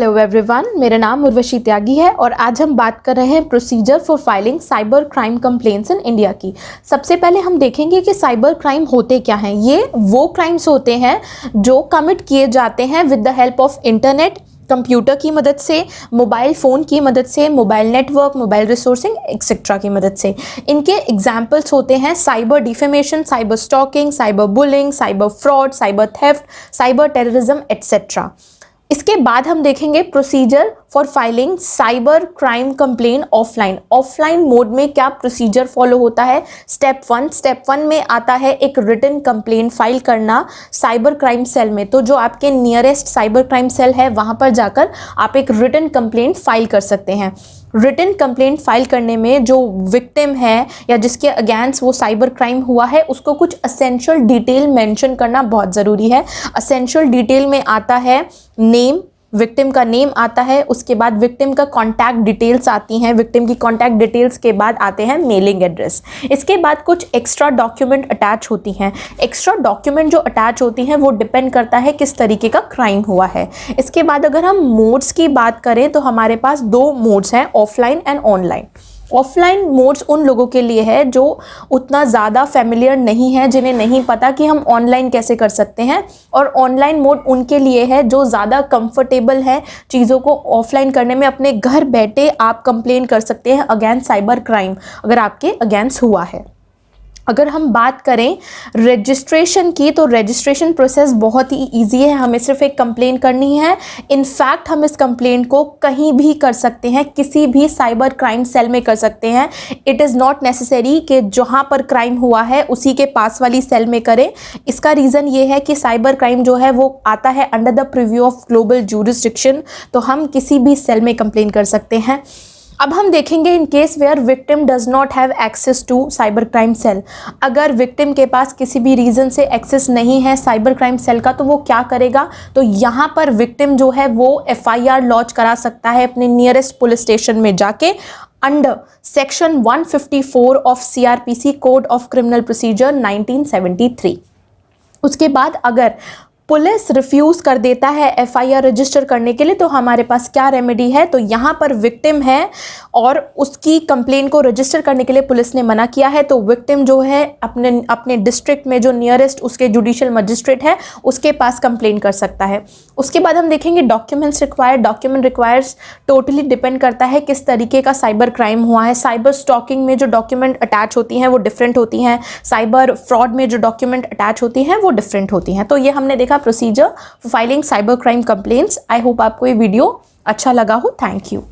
Hello everyone, मेरा नाम उर्वशी त्यागी है और आज हम बात कर रहे हैं procedure for filing cyber crime complaints in India की। सबसे पहले हम देखेंगे कि साइबर क्राइम होते क्या हैं। ये वो क्राइम्स होते हैं जो कमिट किए जाते हैं with the help of internet, computer की मदद से, मोबाइल फ़ोन की मदद से, mobile network, mobile resourcing etcetera की मदद से। इनके एग्जाम्पल्स होते हैं cyber defamation, cyber stalking, cyber bullying, cyber fraud, cyber theft, cyber terrorism etcetera. इसके बाद हम देखेंगे procedure for filing cyber crime complain offline. Offline mode में क्या प्रोसीजर फॉलो होता है। स्टेप वन में आता है एक रिटन कंप्लेन फाइल करना साइबर क्राइम सेल में। तो जो आपके नियरेस्ट साइबर क्राइम सेल है वहाँ पर जाकर आप एक रिटन कंप्लेंट फाइल कर सकते हैं। रिटन कंप्लेंट फाइल करने में जो विक्टिम है या जिसके अगेंस्ट वो साइबर क्राइम हुआ है उसको कुछ असेंशियल डिटेल मेंशन करना बहुत ज़रूरी है। असेंशियल डिटेल में आता है नेम, विक्टिम का नेम आता है, उसके बाद विक्टिम का कॉन्टैक्ट डिटेल्स आती हैं, विक्टिम की कॉन्टैक्ट डिटेल्स के बाद आते हैं मेलिंग एड्रेस। इसके बाद कुछ एक्स्ट्रा डॉक्यूमेंट अटैच होती हैं। एक्स्ट्रा डॉक्यूमेंट जो अटैच होती हैं वो डिपेंड करता है किस तरीके का क्राइम हुआ है। इसके बाद अगर हम मोड्स की बात करें तो हमारे पास दो मोड्स हैं, offline and online. Offline modes उन लोगों के लिए है जो उतना ज़्यादा फेमिलियर नहीं है, जिन्हें नहीं पता कि हम ऑनलाइन कैसे कर सकते हैं, और ऑनलाइन मोड उनके लिए है जो ज़्यादा कंफर्टेबल है चीज़ों को ऑफलाइन करने में। अपने घर बैठे आप कंप्लेन कर सकते हैं अगेंस्ट साइबर क्राइम अगर आपके अगेंस्ट हुआ है। अगर हम बात करें रजिस्ट्रेशन की तो रजिस्ट्रेशन प्रोसेस बहुत ही इजी है। हमें सिर्फ एक कंप्लेन करनी है। इनफैक्ट हम इस कंप्लेंट को कहीं भी कर सकते हैं, किसी भी साइबर क्राइम सेल में कर सकते हैं। इट इज़ नॉट नेसेसरी कि जहां पर क्राइम हुआ है उसी के पास वाली सेल में करें। इसका रीज़न ये है कि साइबर क्राइम जो है वो आता है under the preview of global jurisdiction, तो हम किसी भी सेल में कंप्लेन कर सकते हैं। अब हम देखेंगे in case where victim does not have access to cyber crime cell. अगर विक्टिम के पास किसी भी रीज़न से एक्सेस नहीं है साइबर क्राइम सेल का तो वो क्या करेगा, तो यहाँ पर विक्टिम जो है वो FIR लॉन्च करा सकता है अपने नियरेस्ट पुलिस स्टेशन में जाके under section 154 of CRPC code of criminal procedure 1973। उसके बाद अगर पुलिस रिफ्यूज़ कर देता है FIR रजिस्टर करने के लिए तो हमारे पास क्या रेमेडी है, तो यहाँ पर विक्टिम है और उसकी कंप्लेन को रजिस्टर करने के लिए पुलिस ने मना किया है, तो विक्टिम जो है अपने डिस्ट्रिक्ट में जो नियरेस्ट उसके जुडिशियल मजिस्ट्रेट है उसके पास कंप्लेन कर सकता है। उसके बाद हम देखेंगे documents required. Document requires totally depend करता है किस तरीके का साइबर क्राइम हुआ है। साइबर स्टॉकिंग में जो डॉक्यूमेंट अटैच होती हैं वो डिफरेंट होती हैं, साइबर फ्रॉड में जो डॉक्यूमेंट अटैच होती हैं वो डिफरेंट होती हैं। तो ये हमने देखा procedure for filing cyber crime complaints. I hope आपको ये वीडियो अच्छा लगा हो। Thank you.